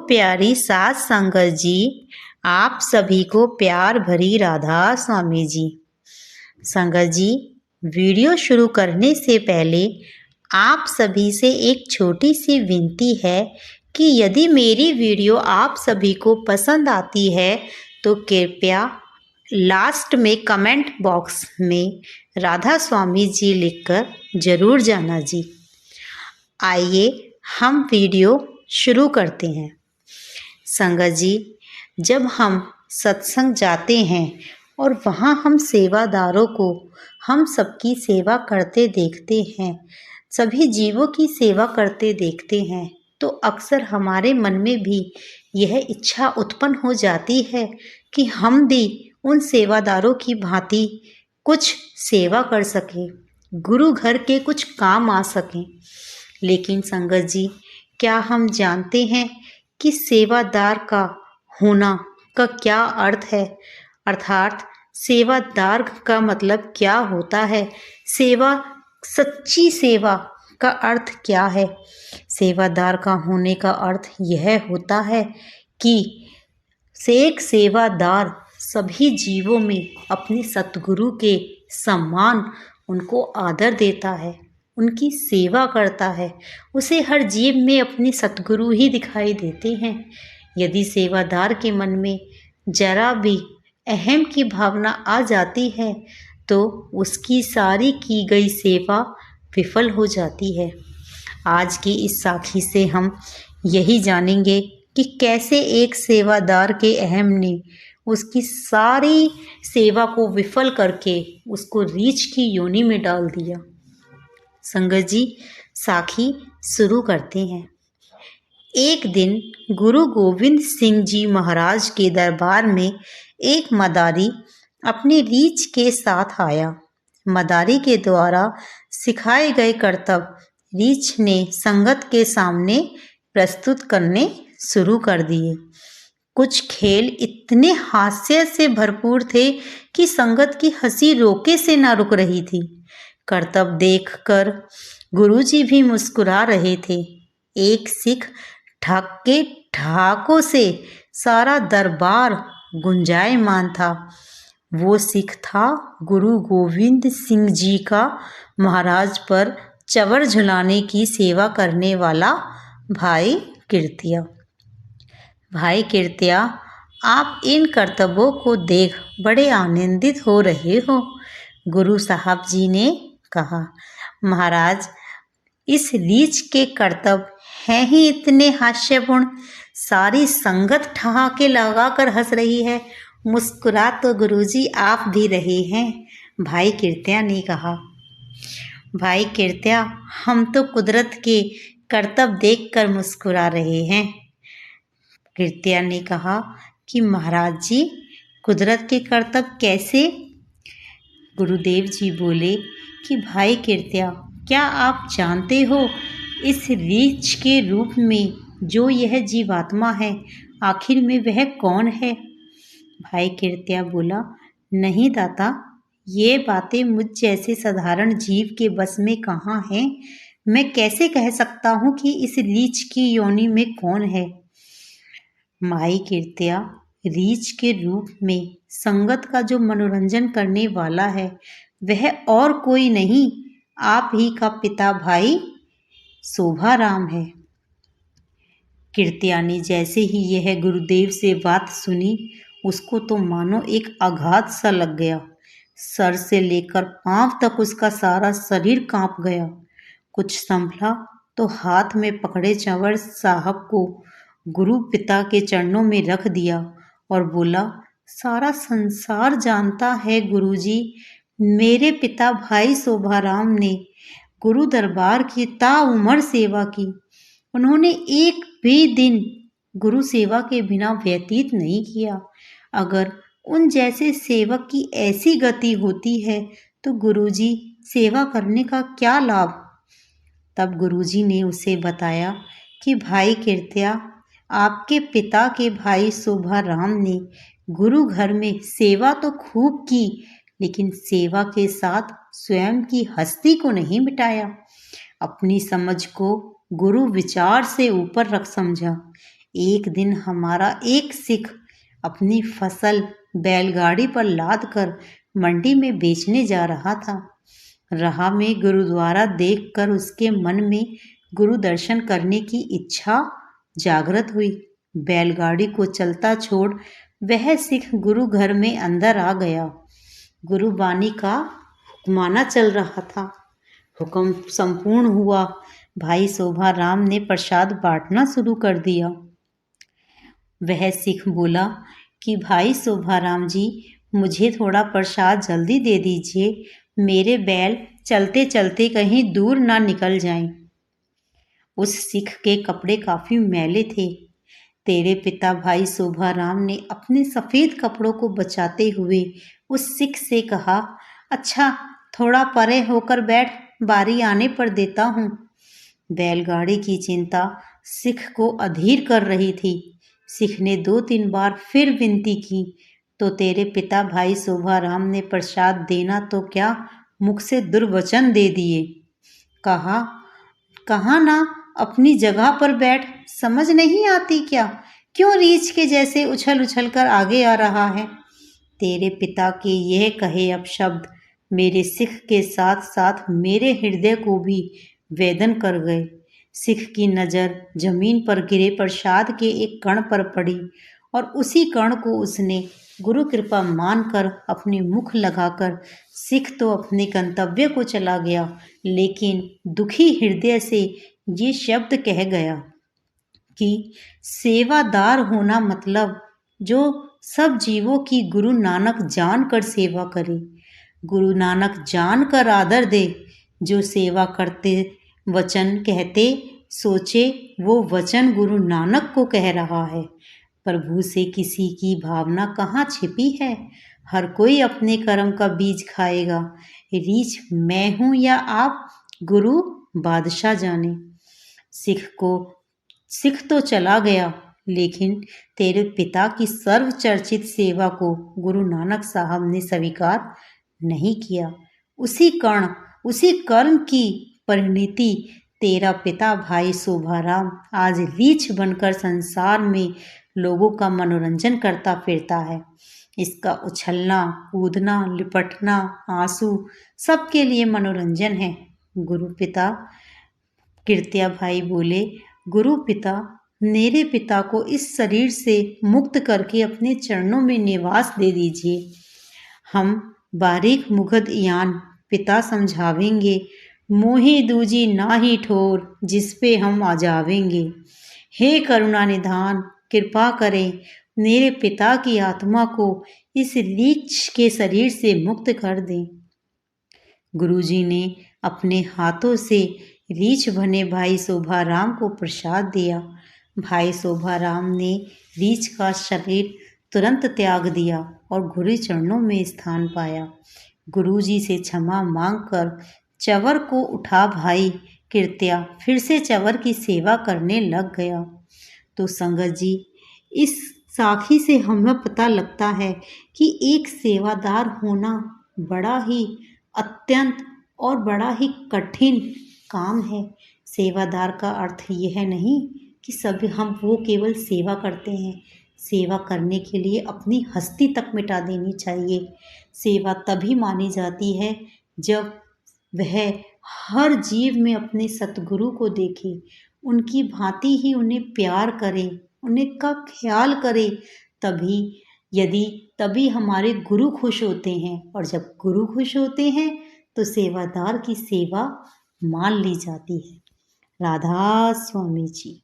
प्यारी सात संगत जी, आप सभी को प्यार भरी राधा स्वामी जी। संगत जी, वीडियो शुरू करने से पहले आप सभी से एक छोटी सी विनती है कि यदि मेरी वीडियो आप सभी को पसंद आती है तो कृपया लास्ट में कमेंट बॉक्स में राधा स्वामी जी लिखकर ज़रूर जाना जी। आइए हम वीडियो शुरू करते हैं। संगत जी, जब हम सत्संग जाते हैं और वहाँ हम सेवादारों को हम सबकी सेवा करते देखते हैं, सभी जीवों की सेवा करते देखते हैं, तो अक्सर हमारे मन में भी यह इच्छा उत्पन्न हो जाती है कि हम भी उन सेवादारों की भांति कुछ सेवा कर सकें, गुरु घर के कुछ काम आ सकें। लेकिन संगत जी, क्या हम जानते हैं कि सेवादार का होना का क्या अर्थ है? अर्थात सेवादार का मतलब क्या होता है? सेवा, सच्ची सेवा का अर्थ क्या है? सेवादार का होने का अर्थ यह होता है कि एक सेवादार सभी जीवों में अपने सतगुरु के सम्मान, उनको आदर देता है, उनकी सेवा करता है। उसे हर जीव में अपने सतगुरु ही दिखाई देते हैं। यदि सेवादार के मन में जरा भी अहम की भावना आ जाती है तो उसकी सारी की गई सेवा विफल हो जाती है। आज की इस साखी से हम यही जानेंगे कि कैसे एक सेवादार के अहम ने उसकी सारी सेवा को विफल करके उसको रीछ की योनि में डाल दिया। संगत जी, साखी शुरू करते हैं। एक दिन गुरु गोविंद सिंह जी महाराज के दरबार में एक मदारी अपनी रीछ के साथ आया। मदारी के द्वारा सिखाए गए कर्तव्य रीछ ने संगत के सामने प्रस्तुत करने शुरू कर दिए। कुछ खेल इतने हास्य से भरपूर थे कि संगत की हंसी रोके से ना रुक रही थी। कर्तव्य देखकर गुरुजी भी मुस्कुरा रहे थे। एक सिख ठाके ठाकों से सारा दरबार गुंजायमान था। वो सिख था गुरु गोविंद सिंह जी का महाराज पर चवर झुलाने की सेवा करने वाला भाई कीर्तिया। भाई कीर्तिया, आप इन कर्तव्यों को देख बड़े आनंदित हो रहे हो। गुरु साहब जी ने कहा, महाराज, इस रीछ के कर्तव्य हैं ही इतने हास्यपूर्ण, सारी संगत ठहाके लगाकर हंस रही है। मुस्कुरा तो गुरुजी आप भी रहे हैं। भाई कीर्तिया ने कहा, भाई कीर्तिया, हम तो कुदरत के कर्तव्य देखकर मुस्कुरा रहे हैं। कीर्तिया ने कहा कि महाराज जी, कुदरत के कर्तव्य कैसे? गुरुदेव जी बोले कि भाई कीर्तिया, क्या आप जानते हो इस रीछ के रूप में जो यह जीवात्मा है, आखिर में वह कौन है? भाई कीर्तिया बोला, नहीं दाता, ये बातें मुझ जैसे साधारण जीव के बस में कहाँ हैं। मैं कैसे कह सकता हूँ कि इस रीछ की योनि में कौन है? माई कीर्तिया, रीछ के रूप में संगत का जो मनोरंजन करने वाला है वह और कोई नहीं, आप ही का पिता भाई शोभाराम है। कीर्तिया ने जैसे ही यह गुरुदेव से बात सुनी, उसको तो मानो एक आघात सा लग गया। सर से लेकर पांव तक उसका सारा शरीर कांप गया। कुछ संभला तो हाथ में पकड़े चंवर साहब को गुरु पिता के चरणों में रख दिया और बोला, सारा संसार जानता है गुरुजी, मेरे पिता भाई शोभाराम ने गुरु दरबार की ताउम्र सेवा की। उन्होंने एक भी दिन गुरु सेवा के बिना व्यतीत नहीं किया। अगर उन जैसे सेवक की ऐसी गति होती है तो गुरुजी, सेवा करने का क्या लाभ? तब गुरुजी ने उसे बताया कि भाई कीर्तिया, आपके पिता के भाई शोभाराम ने गुरु घर में सेवा तो खूब की, लेकिन सेवा के साथ स्वयं की हस्ती को नहीं मिटाया। अपनी समझ को गुरु विचार से ऊपर रख समझा। एक दिन हमारा एक सिख अपनी फसल बैलगाड़ी पर लाद कर मंडी में बेचने जा रहा था। राह में गुरुद्वारा देखकर उसके मन में गुरु दर्शन करने की इच्छा जागृत हुई। बैलगाड़ी को चलता छोड़ वह सिख गुरु घर में अंदर आ गया। गुरु बानी का हुक्माना चल रहा था। हुक्म संपूर्ण हुआ। भाई शोभा राम ने प्रसाद बांटना शुरू कर दिया। वह सिख बोला कि भाई शोभा राम जी, मुझे थोड़ा प्रसाद जल्दी दे दीजिए, मेरे बैल चलते चलते कहीं दूर ना निकल जाएं। उस सिख के कपड़े काफी मैले थे। तेरे पिता भाई शोभा राम ने अपने सफेद कपड़ों को बचाते हुए उस सिख से कहा, अच्छा थोड़ा परे होकर बैठ, बारी आने पर देता हूँ। बैलगाड़ी की चिंता सिख को अधीर कर रही थी। सिख ने 2-3 बार फिर विनती की तो तेरे पिता भाई शोभा राम ने प्रसाद देना तो क्या, मुख से दुर्वचन दे दिए। कहा ना अपनी जगह पर बैठ, समझ नहीं आती क्या? क्यों रीछ के जैसे उछल उछल कर आगे आ रहा है? तेरे पिता के यह कहे अपशब्द मेरे सिख के साथ साथ मेरे हृदय को भी वेदन कर गए। सिख की नज़र जमीन पर गिरे प्रसाद के एक कण पर पड़ी और उसी कण को उसने गुरु कृपा मानकर अपने मुख लगाकर सिख तो अपने गंतव्य को चला गया, लेकिन दुखी हृदय से ये शब्द कह गया कि सेवादार होना मतलब जो सब जीवों की गुरु नानक जानकर सेवा करे, गुरु नानक जानकर आदर दे, जो सेवा करते वचन कहते सोचे वो वचन गुरु नानक को कह रहा है। प्रभु से किसी की भावना कहाँ छिपी है? हर कोई अपने कर्म का बीज खाएगा। रीछ मैं हूँ या आप, गुरु बादशाह जाने। सिख तो चला गया, लेकिन तेरे पिता की सर्वचर्चित सेवा को गुरु नानक साहब ने स्वीकार नहीं किया। उसी कर्म की परिणति तेरा पिता भाई शोभाराम आज रीछ बनकर संसार में लोगों का मनोरंजन करता फिरता है। इसका उछलना, कूदना, लिपटना, आंसू सबके लिए मनोरंजन है। गुरु पिता कृत्या भाई बोले, गुरु पिता मेरे पिता को इस शरीर से मुक्त करके अपने चरणों में निवास दे दीजिए। हम बारीक मुगध यान पिता समझावेंगे, मोहि दूजी ना ही ठोर, जिस पे हम आ जावेंगे। हे करुणा निधान, कृपा करें, मेरे पिता की आत्मा को इस रीछ के शरीर से मुक्त कर दें। गुरुजी ने अपने हाथों से रीछ बने भाई शोभाराम को प्रसाद दिया। भाई शोभाराम ने रीछ का शरीर तुरंत त्याग दिया और गुरु चरणों में स्थान पाया। गुरुजी से क्षमा मांगकर चंवर को उठा भाई कृत्या फिर से चंवर की सेवा करने लग गया। तो संगत जी, इस साखी से हमें पता लगता है कि एक सेवादार होना बड़ा ही अत्यंत और बड़ा ही कठिन काम है। सेवादार का अर्थ यह नहीं कि सभी हम वो केवल सेवा करते हैं। सेवा करने के लिए अपनी हस्ती तक मिटा देनी चाहिए। सेवा तभी मानी जाती है जब वह हर जीव में अपने सतगुरु को देखे, उनकी भांति ही उन्हें प्यार करे, उन्हें का ख्याल करे। तभी हमारे गुरु खुश होते हैं, और जब गुरु खुश होते हैं तो सेवादार की सेवा मान ली जाती है। राधा स्वामी जी।